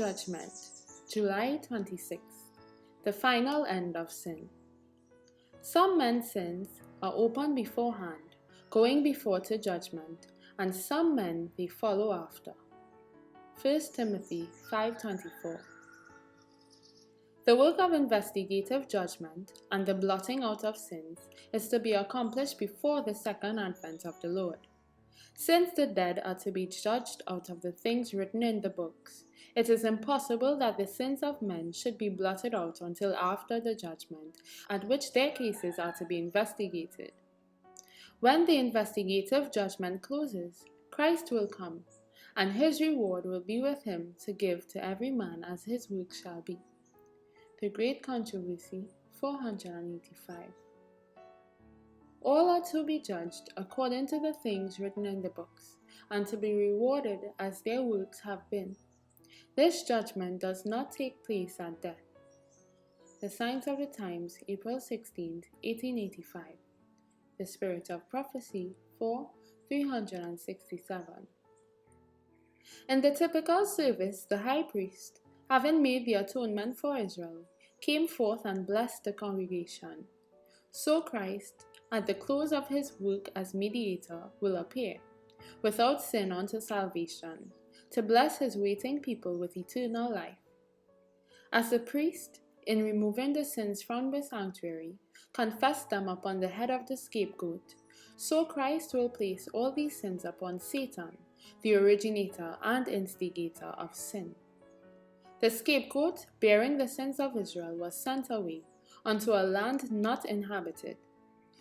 Judgment, July 26. The final end of sin. Some men's sins are open beforehand, going before to judgment, and some men they follow after. 1 Timothy 5:24. The work of investigative judgment and the blotting out of sins is to be accomplished before the second advent of the Lord. Since the dead are to be judged out of the things written in the books, it is impossible that the sins of men should be blotted out until after the judgment, at which their cases are to be investigated. When the investigative judgment closes, Christ will come, and his reward will be with him to give to every man as his work shall be. The Great Controversy, 485. All are to be judged according to the things written in the books, and to be rewarded as their works have been. This judgment does not take place at death. The Signs of the Times, April 16, 1885. The Spirit of Prophecy, 4:367. In the typical service, the high priest, having made the atonement for Israel, came forth and blessed the congregation. So Christ, at the close of his work as mediator, will appear, without sin unto salvation, to bless his waiting people with eternal life. As the priest, in removing the sins from the sanctuary, confessed them upon the head of the scapegoat, so Christ will place all these sins upon Satan, the originator and instigator of sin. The scapegoat, bearing the sins of Israel, was sent away unto a land not inhabited.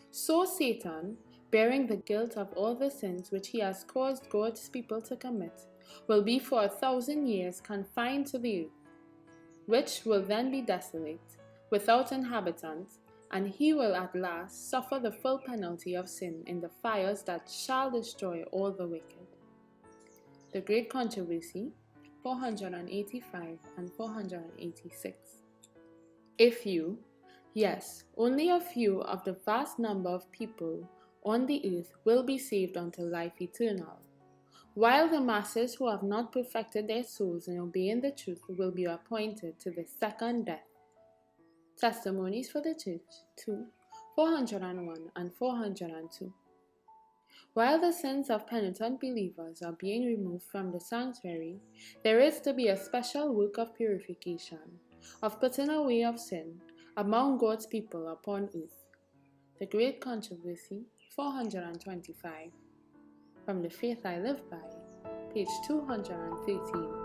So Satan, bearing the guilt of all the sins which he has caused God's people to commit, will be for 1,000 years confined to the earth, which will then be desolate, without inhabitants, and he will at last suffer the full penalty of sin in the fires that shall destroy all the wicked. The Great Controversy, 485 and 486. A few, yes, only a few of the vast number of people on the earth will be saved unto life eternal, while the masses who have not perfected their souls in obeying the truth will be appointed to the second death. Testimonies for the Church, 2, 401 and 402. While the sins of penitent believers are being removed from the sanctuary, there is to be a special work of purification, of putting away of sin, among God's people upon earth. The Great Controversy, 425. From the Faith I Live By, page 213.